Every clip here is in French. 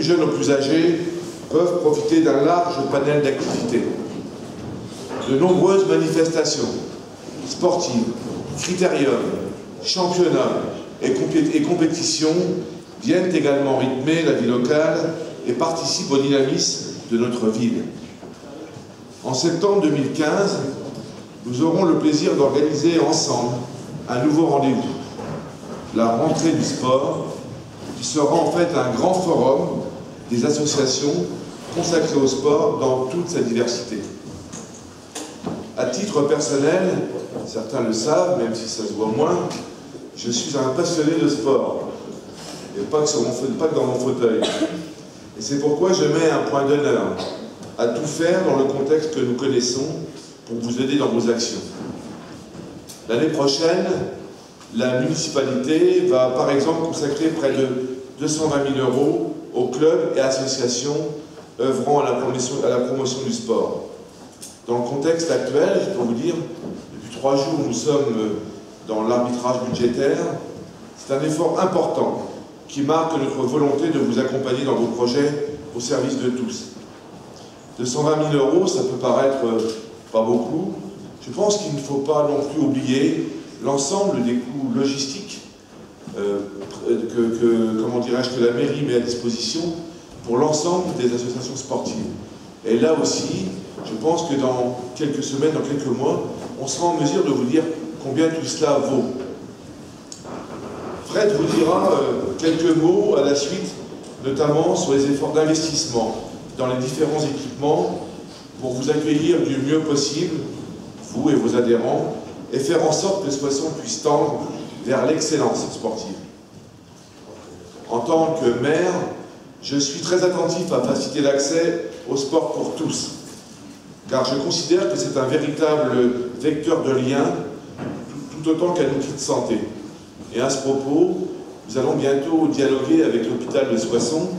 jeunes aux plus âgés, peuvent profiter d'un large panel d'activités. De nombreuses manifestations sportives, critériums, championnats et compétitions viennent également rythmer la vie locale et participent au dynamisme de notre ville. En septembre 2015, nous aurons le plaisir d'organiser ensemble un nouveau rendez-vous, la rentrée du sport, qui sera en fait un grand forum des associations consacrées au sport dans toute sa diversité. À titre personnel, certains le savent, même si ça se voit moins, je suis un passionné de sport, et pas que dans mon fauteuil. Et c'est pourquoi je mets un point d'honneur à tout faire dans le contexte que nous connaissons pour vous aider dans vos actions. L'année prochaine, la municipalité va par exemple consacrer près de 220 000 € aux clubs et associations œuvrant à la promotion du sport. Dans le contexte actuel, je peux vous dire, depuis 3 jours, nous sommes dans l'arbitrage budgétaire. C'est un effort important qui marque notre volonté de vous accompagner dans vos projets au service de tous. 220 000 €, ça peut paraître pas beaucoup. Je pense qu'il ne faut pas non plus oublier l'ensemble des coûts logistiques que la mairie met à disposition pour l'ensemble des associations sportives. Et là aussi, je pense que dans quelques semaines, dans quelques mois, on sera en mesure de vous dire combien tout cela vaut. Fred vous dira quelques mots à la suite, notamment sur les efforts d'investissement dans les différents équipements pour vous accueillir du mieux possible, vous et vos adhérents, et faire en sorte que Soissons puisse tendre vers l'excellence sportive. En tant que maire, je suis très attentif à faciliter l'accès au sport pour tous, car je considère que c'est un véritable vecteur de lien, tout autant qu'un outil de santé. Et à ce propos, nous allons bientôt dialoguer avec l'hôpital de Soissons,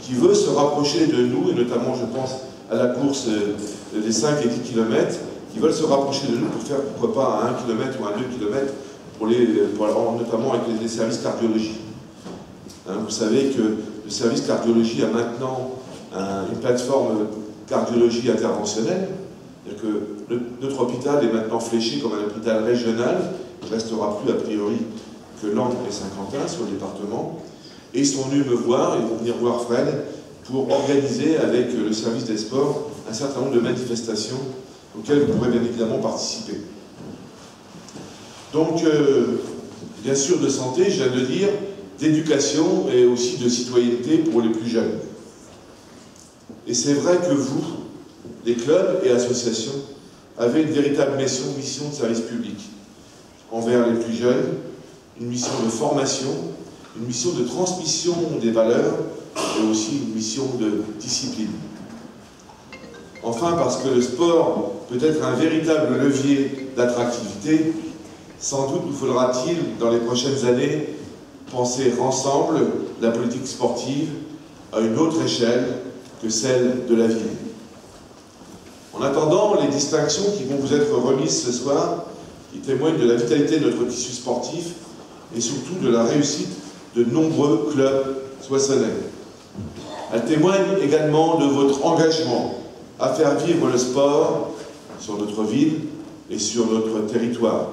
qui veut se rapprocher de nous, et notamment je pense à la course des 5 et 10 km, qui veulent se rapprocher de nous pour faire, pourquoi pas, à 1 km ou à 2 km, notamment avec les services cardiologie. Vous savez que le service cardiologie a maintenant une plateforme cardiologie interventionnelle, c'est-à-dire que notre hôpital est maintenant fléché comme un hôpital régional, il ne restera plus a priori que Langres et Saint-Quentin sur le département, et ils sont venus me voir, ils vont venir voir Fred, pour organiser avec le service des sports un certain nombre de manifestations auxquelles vous pourrez bien évidemment participer. Donc, bien sûr de santé, je viens de dire, d'éducation et aussi de citoyenneté pour les plus jeunes. Et c'est vrai que vous, les clubs et associations, avez une véritable mission de service public envers les plus jeunes, une mission de formation, une mission de transmission des valeurs et aussi une mission de discipline. Enfin, parce que le sport peut être un véritable levier d'attractivité, sans doute nous faudra-t-il, dans les prochaines années, penser ensemble la politique sportive à une autre échelle que celle de la ville. En attendant, les distinctions qui vont vous être remises ce soir, qui témoignent de la vitalité de notre tissu sportif et surtout de la réussite de nombreux clubs soissonnais. Elles témoignent également de votre engagement à faire vivre le sport sur notre ville et sur notre territoire.